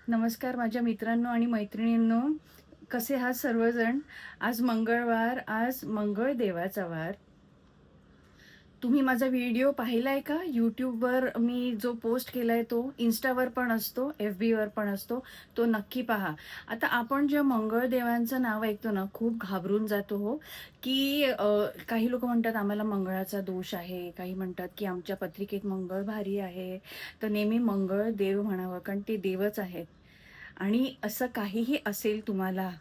नमस्कार माझ्या मित्रांनो आणि मैत्रिणींनो. कसे आहात सर्वजण? आज मंगळवार, आज मंगळ देवाचा वार. तुम्ही माझा व्हिडिओ पाहिलाय का? YouTubeवर मी जो पोस्ट केलाय तो, Instaवर पण असतो, FBवर पण असतो. तो नक्की पहा. आता आपण जे मंगळ देवांचं नाव ऐकतो ना, खूप घाबरून जातो हो, की काही लोकं म्हणतात आम्हाला मंगळाचा दोष आहे. काही म्हणतात, की आमच्या पत्रिकेत मंगळ भारी आहे. तर नेहमी मंगळ देव म्हणावं, कारण ते देवच आहेत. आणि असं काहीही असेल तुम्हाला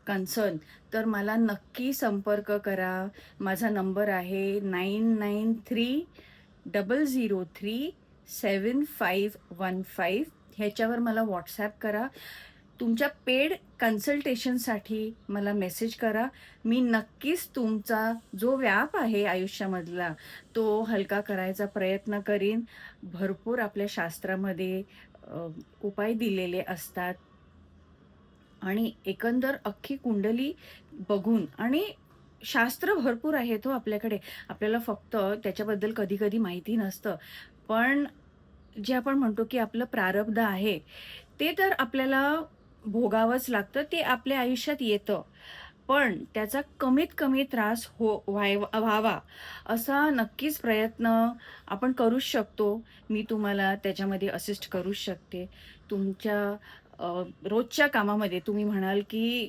कन्सर्न, तर मला नक्की संपर्क करा. माझा नंबर आहे 9930037515. ह्याच्यावर मला WhatsApp करा. तुमच्या पेड कन्सल्टेशनसाठी मला मेसेज करा. मी नक्कीच तुमचा जो व्याप आहे आयुष्यामधला, तो हलका करायचा प्रयत्न करीन. भरपूर आपल्या शास्त्रामध्ये उपाय दिलेले असतात. आणि एकंदर अख्खी कुंडली बघून आणि शास्त्र भरपूर आहेत हो आपल्याकडे. आपल्याला फक्त त्याच्याबद्दल कधी-कधी माहिती नसतं. पण जे आपण म्हणतो, की आपलं प्रारब्ध आहे, ते तर आपल्याला भोगावंच लागतं. ते आपल्या आयुष्यात येतं. पण त्याचा कमीत कमी त्रास व्हावा असा नक्कीच प्रयत्न आपण करूच शकतो. मी तुम्हाला त्याच्यामध्ये असिस्ट करूच शकते. तुमच्या अ, रोजच्या कामामध्ये तुम्ही म्हणाल, की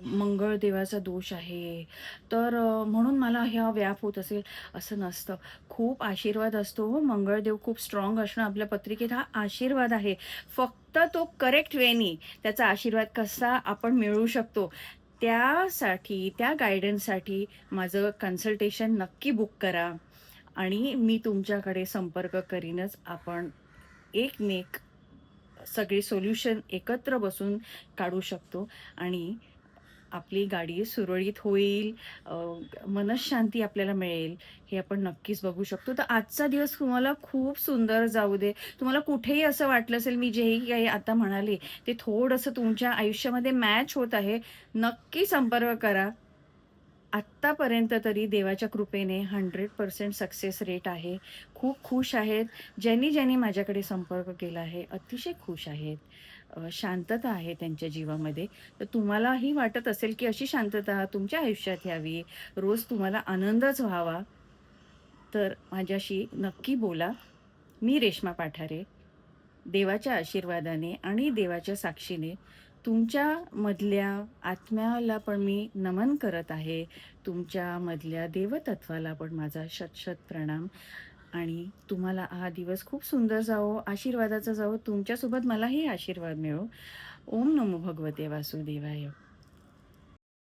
मंगळ देवाचा दोष आहे, तर म्हणून मला हा व्याप होत असेल, असं नसतं. खूप आशीर्वाद असतो हो. मंगळदेव खूप स्ट्राँग असणं आपल्या पत्रिकेत हा आशीर्वाद आहे. फक्त तो करेक्ट वेनी त्याचा आशीर्वाद कसा आपण मिळवू शकतो, त्यासाठी, त्या गाईडन्ससाठी माझं कन्सल्टेशन नक्की बुक करा आणि मी तुमच्याकडे संपर्क करीनच. आपण एकमेक सगळे सोल्युशन एकत्र बसून काढू शकतो आणि आपली गाडी सुरळीत होईल, अ, मनःशांती आपल्याला मिळेल, हे आपण नक्कीच बघू शकतो. तर आजचा दिवस तुम्हाला खूप सुंदर जाऊ दे. तुम्हाला कुठेही असं वाटलं असेल, मी जेही काही आता म्हणाले, ते थोडंसं तुमच्या आयुष्यामध्ये मॅच होत आहे, नक्की संपर्क करा. आत्तापर्यंत तरी देवाच्या कृपेने 100% सक्सेस रेट आहे. खूप खुश आहेत. ज्यांनी माझ्याकडे संपर्क केला आहे, अतिशय खुश आहेत. शांतता आहे त्यांच्या जीवामध्ये. तर तुम्हालाही वाटत असेल, की अशी शांतता तुमच्या आयुष्यात यावी, रोज तुम्हाला आनंदच व्हावा, तर माझ्याशी नक्की बोला. मी रेश्मा पाठारे. देवाच्या आशीर्वादाने आणि देवाच्या साक्षीने तुमच्यामधल्या आत्म्याला पण मी नमन करत आहे. तुमच्यामधल्या देवतत्वाला पण माझा शत-शत प्रणाम आणि तुम्हाला हा दिवस खूप सुंदर जावो, आशीर्वादाचा जावो. तुमच्यासोबत मलाही आशीर्वाद मिळो. ओम नमो भगवते वासुदेवाय.